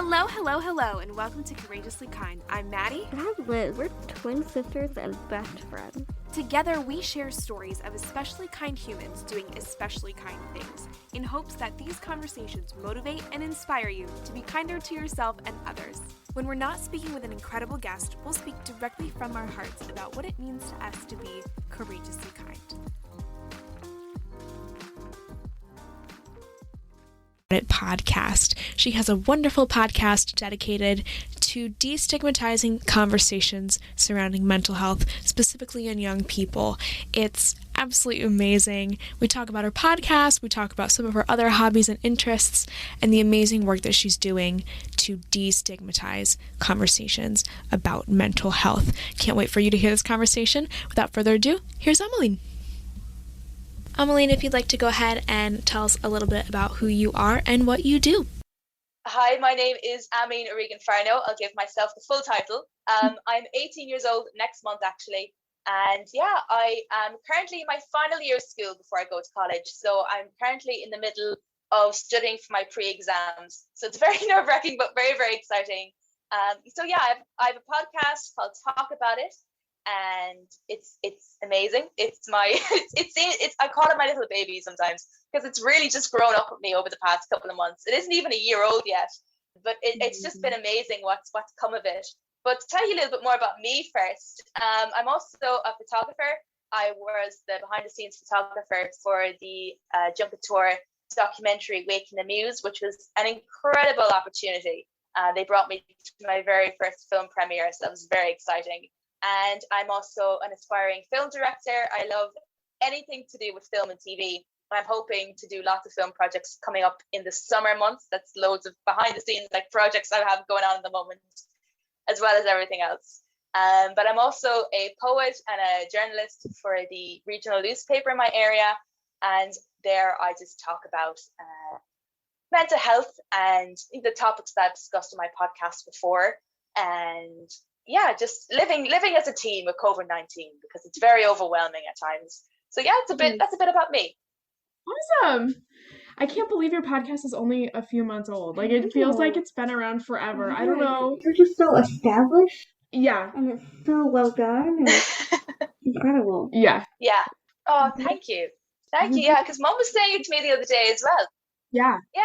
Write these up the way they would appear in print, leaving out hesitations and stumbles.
Hello, hello, hello, and welcome to Courageously Kind. I'm Maddie. And I'm Liz. We're twin sisters and best friends. Together, we share stories of especially kind humans doing especially kind things, in hopes that these conversations motivate and inspire you to be kinder to yourself and others. When we're not speaking with an incredible guest, we'll speak directly from our hearts about what it means to us to be courageously kind. Podcast. She has a wonderful podcast dedicated to destigmatizing conversations surrounding mental health, specifically in young people. It's absolutely amazing. We talk about her podcast, we talk about some of her other hobbies and interests, and the amazing work that she's doing to destigmatize conversations about mental health. Can't wait for you to hear this conversation. Without further ado, here's Amelhyne. Amelhyne, if you'd like to go ahead and tell us a little bit about who you are and what you do. Hi, my name is Amelhyne Farno. I'll give myself the full title. I'm 18 years old next month, actually. And I am currently in my final year of school before I go to college. So I'm currently in the middle of studying for my pre-exams. So it's very nerve-wracking, but very, very exciting. I have a podcast called Talk About It. And it's amazing. It's I call it my little baby sometimes, because it's really just grown up with me over the past couple of months. It isn't even a year old yet, but it's just been amazing what's come of it. But to tell you a little bit more about me first, I'm also a photographer. I was the behind the scenes photographer for the Junket Tour documentary Waking the Muse, which was an incredible opportunity. They brought me to my very first film premiere, so that was very exciting. And I'm also an aspiring film director. I love anything to do with film and TV. I'm hoping to do lots of film projects coming up in the summer months. That's loads of behind the scenes projects I have going on at the moment, as well as everything else. But I'm also a poet and a journalist for the regional newspaper in my area. And there I just talk about mental health and the topics that I've discussed in my podcast before. And just living as a team with COVID-19, because it's very overwhelming at times. So that's a bit about me. Awesome. I can't believe your podcast is only a few months old. It feels like it's been around forever. I don't know. You're just so established. Yeah. And it's so well done. And incredible. Yeah. Yeah. Oh, thank you. Thank you. Yeah, because Mom was saying it to me the other day as well. Yeah. Yeah.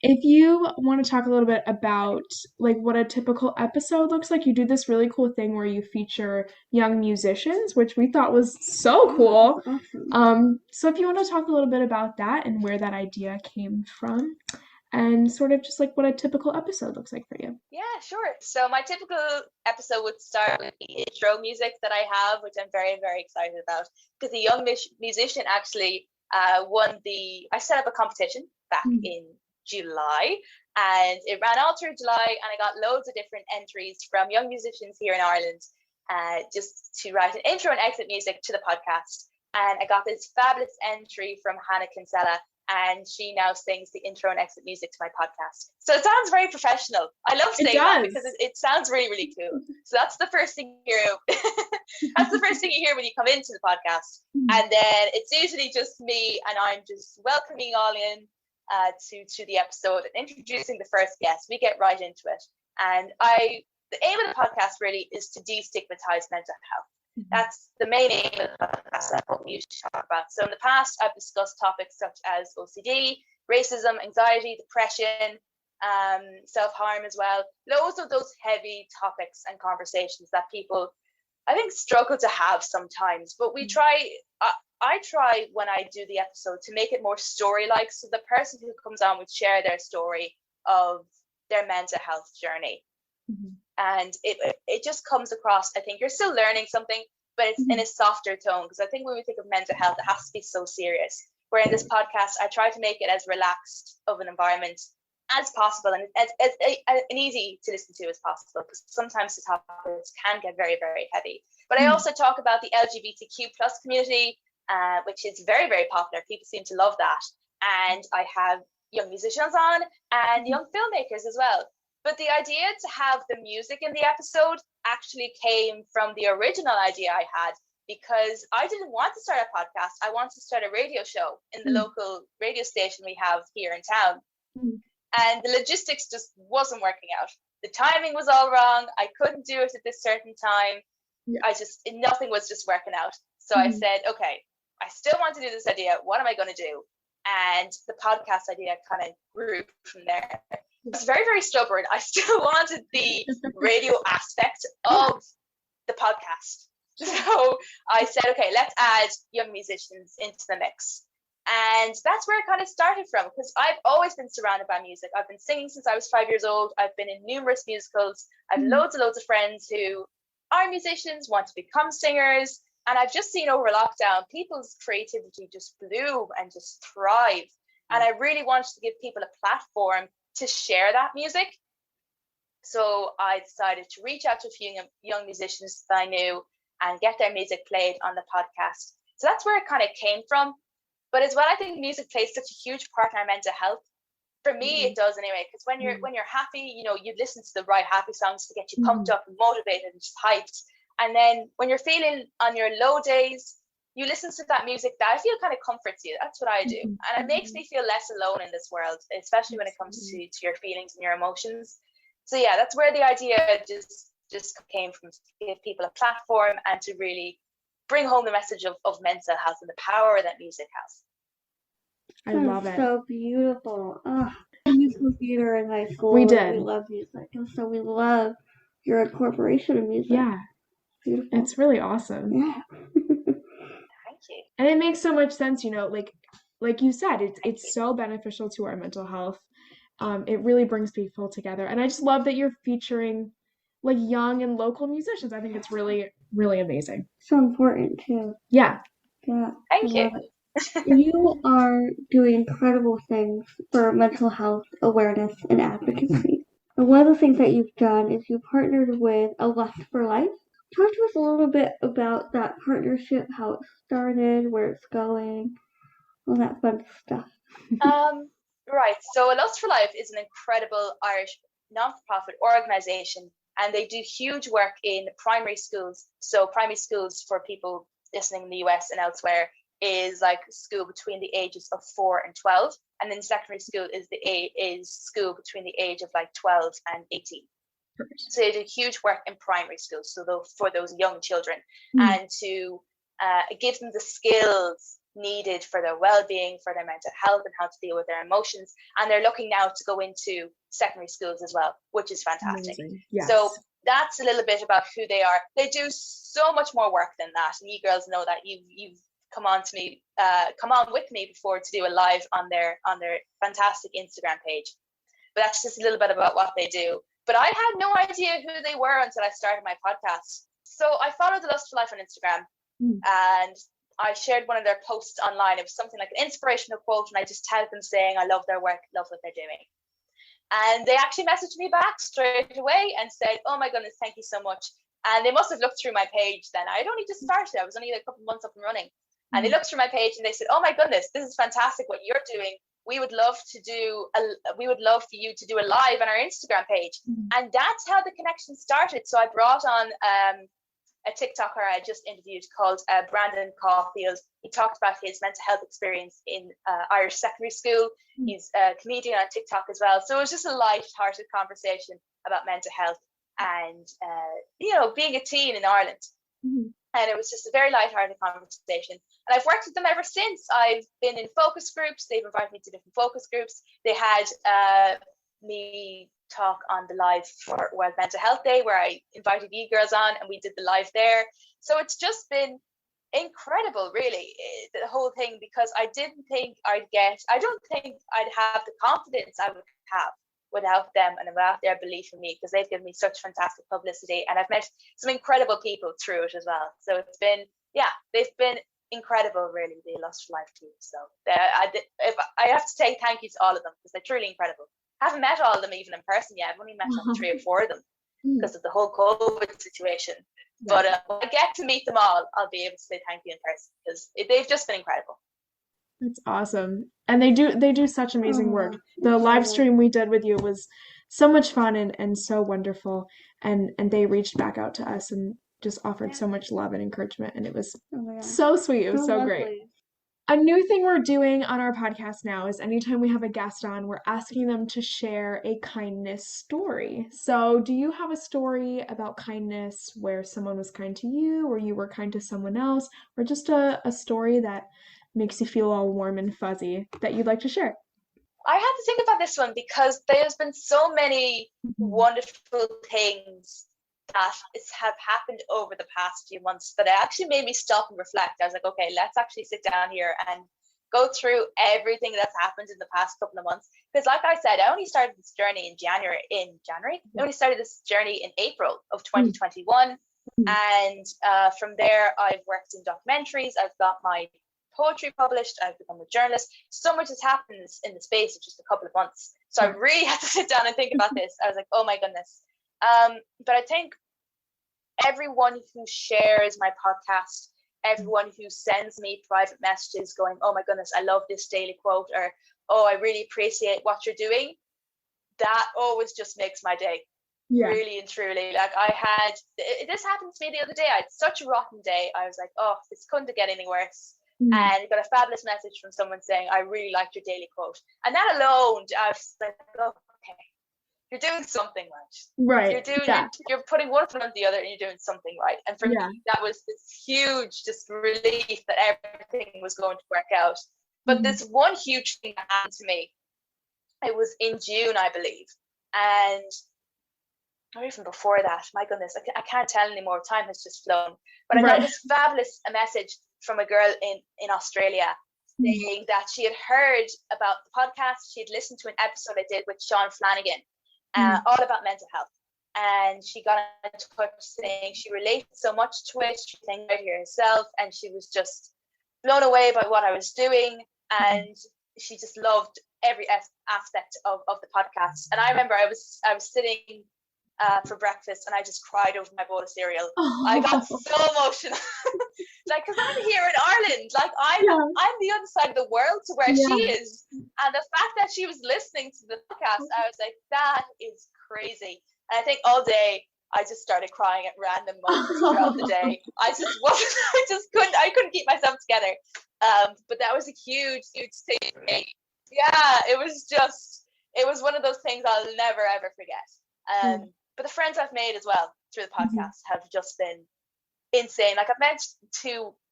If you want to talk a little bit about what a typical episode looks like, you do this really cool thing where you feature young musicians, which we thought was so cool. Awesome. So if you want to talk a little bit about that and where that idea came from, and sort of just what a typical episode looks like for you. Yeah, sure. So my typical episode would start with the intro music that I have, which I'm very, very excited about, because the young musician actually I set up a competition back in July, and it ran all through July, and I got loads of different entries from young musicians here in Ireland just to write an intro and exit music to the podcast. And I got this fabulous entry from Hannah Kinsella, and she now sings the intro and exit music to my podcast. So it sounds very professional. I love saying that because it sounds really, really cool. So that's the first thing you hear. That's the first thing you hear when you come into the podcast. And then it's usually just me, and I'm just welcoming all in to the episode and introducing the first guest. We get right into it. And the aim of the podcast really is to destigmatize mental health. That's the main aim of the podcast. That's what we usually talk about. So in the past, I've discussed topics such as OCD, racism, anxiety, depression, self-harm as well. Loads of those heavy topics and conversations that people, I think, struggle to have sometimes. But we try, I try when I do the episode to make it more story-like. So the person who comes on would share their story of their mental health journey. And it just comes across, I think you're still learning something, but it's in a softer tone, because I think when we think of mental health, it has to be so serious. Where in this podcast, I try to make it as relaxed of an environment as possible, and as easy to listen to as possible, because sometimes the topics can get very, very heavy. But I also talk about the LGBTQ plus community, which is very, very popular. People seem to love that. And I have young musicians on and young filmmakers as well. But the idea to have the music in the episode actually came from the original idea I had, because I didn't want to start a podcast. I wanted to start a radio show in the local radio station we have here in town. and the logistics just wasn't working out. The timing was all wrong. I couldn't do it at this certain time. Yeah. Nothing was just working out. So I said, okay, I still want to do this idea. What am I going to do? And the podcast idea kind of grew from there. I was very, very stubborn. I still wanted the radio aspect of the podcast. So I said, okay, let's add young musicians into the mix. And that's where it kind of started from, because I've always been surrounded by music. I've been singing since I was 5 years old. I've been in numerous musicals. I have loads and loads of friends who are musicians, want to become singers. And I've just seen over lockdown, people's creativity just bloom and just thrive. And I really wanted to give people a platform to share that music. So I decided to reach out to a few young musicians that I knew and get their music played on the podcast. So that's where it kind of came from. But as well, I think music plays such a huge part in our mental health. For me, it does anyway, because when you're happy, you know, you listen to the right happy songs to get you pumped up and motivated and just hyped. And then when you're feeling on your low days, you listen to that music that I feel kind of comforts you. That's what I do. And it makes me feel less alone in this world, especially when it comes to your feelings and your emotions. So yeah, that's where the idea just came from, to give people a platform and to really bring home the message of mental health and the power that music has. I love it. So beautiful. Musical theater in high school. We did. We love music, and so we love your incorporation of music. Yeah. Beautiful. It's really awesome. Yeah. Thank you. And it makes so much sense, you know, like you said, it's so beneficial to our mental health. It really brings people together. And I just love that you're featuring like young and local musicians. I think it's really, really amazing. So important too. Yeah. Yeah. Thank you. You are doing incredible things for mental health awareness and advocacy. And one of the things that you've done is you partnered with A Lust for Life. Talk to us a little bit about that partnership, how it started, where it's going, all that fun stuff. Right. So A Lust for Life is an incredible Irish non-profit organisation, and they do huge work in primary schools. So primary schools, for people listening in the US and elsewhere, is like school between the ages of 4 and 12, and then secondary school is school between the age of like 12 and 18. Perfect. So they do huge work in primary schools, so for those young children, and to give them the skills needed for their well-being, for their mental health, and how to deal with their emotions. And they're looking now to go into secondary schools as well, which is fantastic. Yes. So that's a little bit about who they are. They do so much more work than that, and you girls know that. You've come on with me before to do a live on their fantastic Instagram page. But that's just a little bit about what they do. But I had no idea who they were until I started my podcast. So I followed The Lust for Life on Instagram, and I shared one of their posts online. It was something like an inspirational quote, and I just tagged them saying, I love their work, love what they're doing. And they actually messaged me back straight away and said, oh my goodness, thank you so much. And they must have looked through my page then. I'd only just started. I was only a couple of months up and running. And they looked through my page and they said, oh my goodness, this is fantastic what you're doing. We would love for you to do a live on our Instagram page. And that's how the connection started. So I brought on a TikToker I just interviewed called Brandon Caulfield. He talked about his mental health experience in Irish secondary school. He's a comedian on TikTok as well. So it was just a light-hearted conversation about mental health and, being a teen in Ireland. And it was just a very light-hearted conversation. And I've worked with them ever since. I've been in focus groups. They've invited me to different focus groups. They had me talk on the live for World Mental Health Day, where I invited you girls on and we did the live there. So it's just been incredible, really, the whole thing, because I don't think I'd have the confidence I would have without them and without their belief in me, because they've given me such fantastic publicity, and I've met some incredible people through it as well. So it's been, they've been incredible, really, the Lust for Life team. So I have to say thank you to all of them, because they're truly incredible. I haven't met all of them even in person yet. I've only met 3 or 4 of them because of the whole COVID situation. But when I get to meet them all, I'll be able to say thank you in person, because they've just been incredible. That's awesome. And they do such amazing work. The live stream we did with you was so much fun and so wonderful. And they reached back out to us and just offered so much love and encouragement. And it was so sweet. It was so great. A new thing we're doing on our podcast now is anytime we have a guest on, we're asking them to share a kindness story. So, do you have a story about kindness where someone was kind to you, or you were kind to someone else, or just a story that makes you feel all warm and fuzzy that you'd like to share? I had to think about this one because there's been so many wonderful things that have happened over the past few months that it actually made me stop and reflect. I was like, okay, let's actually sit down here and go through everything that's happened in the past couple of months. Because like I said, I only started this journey in January. I only started this journey in April of 2021. And from there, I've worked in documentaries. I've got my poetry published. I've become a journalist. So much has happened in the space of just a couple of months. So I really had to sit down and think about this. I was like, oh my goodness. But I think everyone who shares my podcast, everyone who sends me private messages going, oh my goodness, I love this daily quote, or, oh, I really appreciate what you're doing, that always just makes my day. Yeah. Really and truly. Like this happened to me the other day. I had such a rotten day. I was like, oh, this couldn't get any worse. And got a fabulous message from someone saying, I really liked your daily quote. And that alone, I was like, okay, you're doing something right. You're putting one foot on the other and you're doing something right. And for me, that was this huge just relief that everything was going to work out. But this one huge thing that happened to me, it was in June, I believe. And or even before that, my goodness, I can't tell anymore. Time has just flown. But I got this fabulous message from a girl in Australia saying that she had heard about the podcast. She had listened to an episode I did with Sean Flanagan, all about mental health. And she got in touch saying she related so much to it. She was thinking about it herself, and she was just blown away by what I was doing. And she just loved every aspect of the podcast. And I remember I was sitting for breakfast and I just cried over my bowl of cereal. I got so emotional. Like, because I'm here in Ireland, like I'm the other side of the world to where she is, and the fact that she was listening to the podcast, I was like, that is crazy. And I think all day I just started crying at random moments throughout the day. I couldn't keep myself together. But that was a huge thing for me. Yeah, it was one of those things I'll never ever forget. But the friends I've made as well through the podcast have just been insane. Like, I've met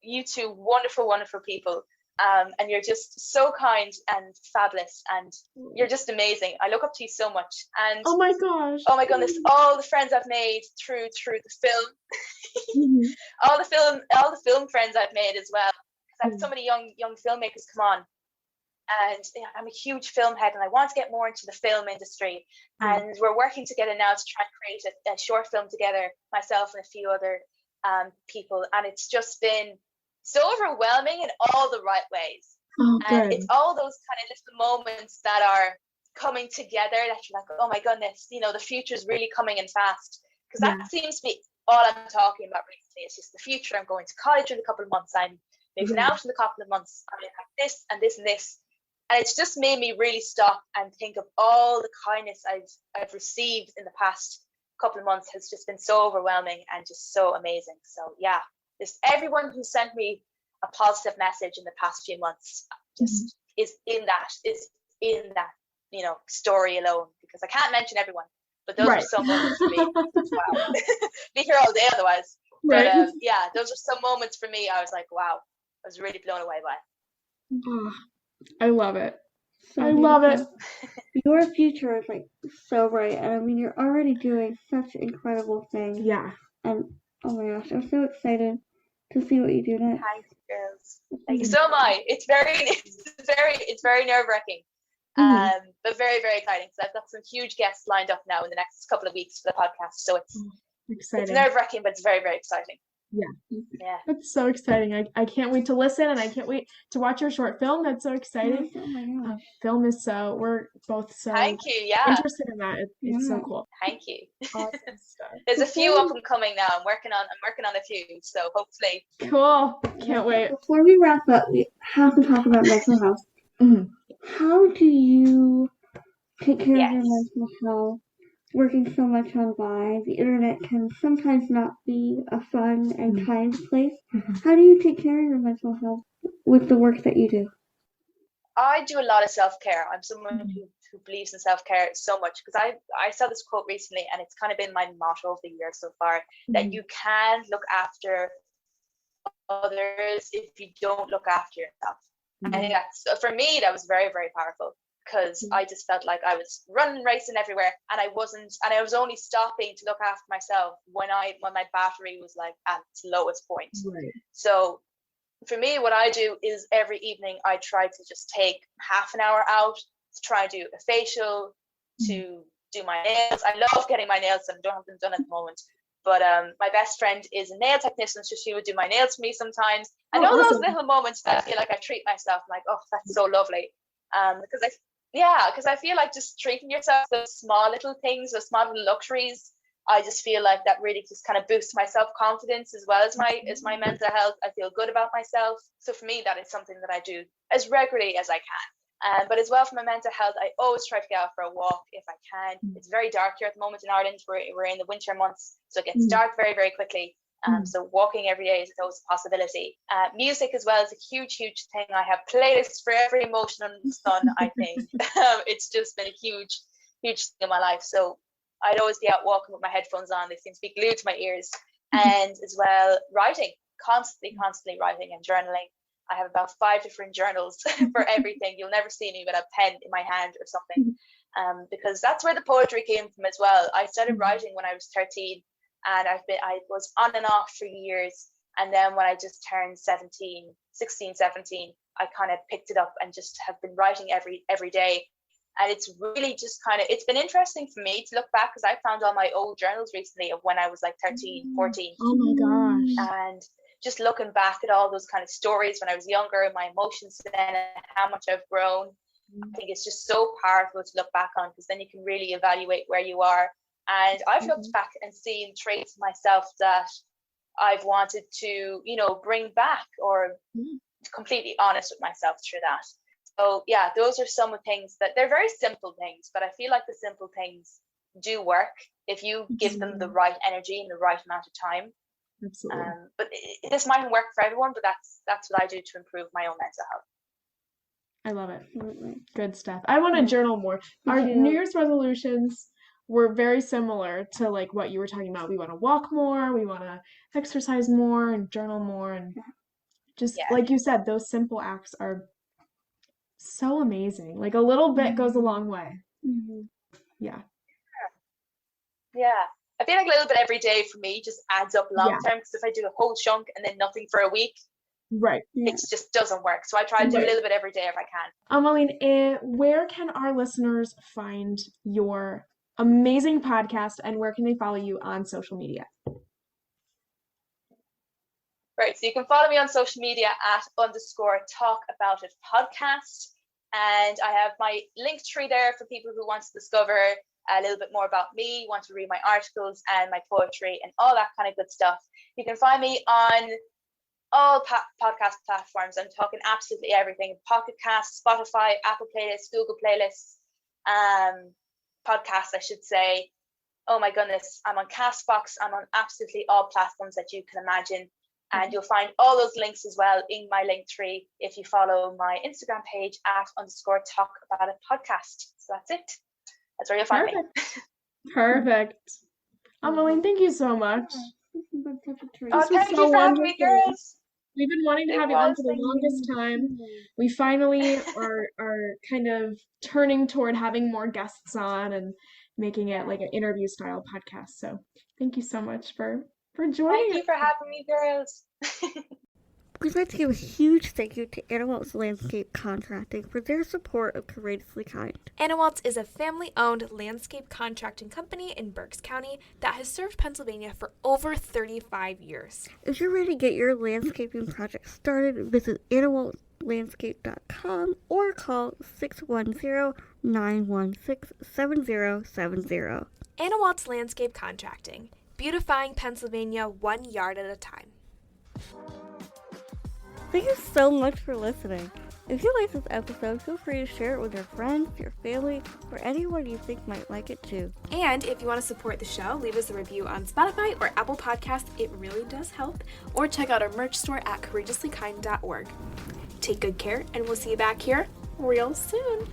you two wonderful, wonderful people. And you're just so kind and fabulous, and you're just amazing. I look up to you so much. And oh my gosh, oh my goodness, all the friends I've made through the film, all the film friends I've made as well. Because I have so many young filmmakers come on. And I'm a huge film head, and I want to get more into the film industry. And we're working together now to try and create a short film together, myself and a few other people. And it's just been so overwhelming in all the right ways. And it's all those kind of little moments that are coming together that you're like, oh my goodness, the future is really coming in fast. Because that seems to be all I'm talking about recently. It's just the future. I'm going to college in a couple of months. I'm moving out in a couple of months. I'm going to have this and this and this. And it's just made me really stop and think of all the kindness I've received in the past couple of months. Has just been so overwhelming and just so amazing. So yeah, just everyone who sent me a positive message in the past few months just is in that story alone, because I can't mention everyone, but those are some moments for me. Wow. Be here all day otherwise. But those are some moments for me. I was like, wow, I was really blown away by it. Oh, I love it. So I love it. Your future is like so bright, and I mean, you're already doing such incredible things. Yeah. And oh my gosh, I'm so excited to see what you do next. Thanks, girls. Thank you. So am I. It's very nerve-wracking, but very, very exciting. So I've got some huge guests lined up now in the next couple of weeks for the podcast. So it's exciting. It's nerve-wracking, but it's very, very exciting. Yeah. That's so exciting. I can't wait to listen, and I can't wait to watch your short film. That's so exciting. Oh my gosh. Film is we're both so Thank you. Yeah. interested in that. It's so cool. Thank you. Awesome stuff. There's a few up and coming now. I'm working on a few, so hopefully. Cool. Can't wait. Before we wrap up, we have to talk about mental health. How do you take care of your mental health? Working so much online, the internet can sometimes not be a fun and kind place. How do you take care of your mental health? with the work that you do? I do a lot of self-care. I'm someone who believes in self-care so much, because I saw this quote recently, and it's kind of been my motto of the year so far, that you can look after others if you don't look after yourself. I think that's, for me, that was very, very powerful, because I just felt like I was running, racing everywhere, and I was only stopping to look after myself when my battery was like at its lowest point. Right. So for me, what I do is every evening I try to just take half an hour out to try and do a facial, to do my nails. I love getting my nails done. I don't have them done at the moment. But my best friend is a nail technician, so she would do my nails for me sometimes. And all those little moments that I feel like I treat myself, I'm like, oh, that's so lovely. Because I feel like just treating yourself, those small little things, those small little luxuries, I just feel like that really just kind of boosts my self-confidence as well as my mental health. I feel good about myself. So for me, that is something that I do as regularly as I can. But as well, for my mental health, I always try to get out for a walk if I can. It's very dark here at the moment in Ireland. We're in the winter months, so it gets dark very, very quickly. So walking every day is always a possibility. Music as well is a huge, huge thing. I have playlists for every emotion under the sun, I think. It's just been a huge, huge thing in my life. So I'd always be out walking with my headphones on. They seem to be glued to my ears. And as well, writing, constantly writing and journaling. I have about 5 different journals for everything. You'll never see me with a pen in my hand or something, because that's where the poetry came from as well. I started writing when I was 13, and I was on and off for years. And then when I just turned 16, 17, I kind of picked it up and just have been writing every day. And it's really just it's been interesting for me to look back, because I found all my old journals recently of when I was like 13, 14. Oh my gosh. And just looking back at all those kind of stories when I was younger, and my emotions then, and how much I've grown, I think it's just so powerful to look back on, because then you can really evaluate where you are. And I've looked back and seen traits of myself that I've wanted to, bring back, or completely honest with myself through that. So yeah, those are some of the things that they're very simple things, but I feel like the simple things do work if you give them the right energy and the right amount of time. Absolutely. But this mightn't work for everyone, but that's what I do to improve my own mental health. I love it. Good stuff. I want to journal more. Our New Year's resolutions were very similar to like what you were talking about. We want to walk more, we want to exercise more, and journal more, and just like you said, those simple acts are so amazing. Like a little bit goes a long way. Yeah. I feel like a little bit every day for me just adds up long term, because if I do a whole chunk and then nothing for a week, it just doesn't work. So I try to do a little bit every day if I can. Amelhyne, where can our listeners find your amazing podcast, and where can they follow you on social media? Right, so you can follow me on social media at _talkaboutitpodcast. And I have my link tree there for people who want to discover a little bit more about me, want to read my articles and my poetry and all that kind of good stuff. You can find me on all podcast platforms. I'm talking absolutely everything: Pocket Cast, Spotify, Apple Playlists, Google Playlists, podcasts, I should say. Oh my goodness, I'm on Castbox. I'm on absolutely all platforms that you can imagine. And you'll find all those links as well in my link tree if you follow my Instagram page at _talkaboutitpodcast. So that's it. That's where you'll find me. Perfect. Amelhyne, thank you so much. Thank you for having me, girls. We've been wanting to have you on for the longest time. We finally are kind of turning toward having more guests on and making it like an interview style podcast. So thank you so much for joining. Thank you for having me, girls. We'd like to give a huge thank you to Anna Landscape Contracting for their support of Courageously Kind. Anna is a family-owned landscape contracting company in Berks County that has served Pennsylvania for over 35 years. If you're ready to get your landscaping project started, visit AnnaWaltLandscape.com or call 610-916-7070. Anna Landscape Contracting, beautifying Pennsylvania 1 yard at a time. Thank you so much for listening. If you like this episode, feel free to share it with your friends, your family, or anyone you think might like it too. And if you want to support the show, leave us a review on Spotify or Apple Podcasts. It really does help. Or check out our merch store at courageouslykind.org. take good care, and we'll see you back here real soon.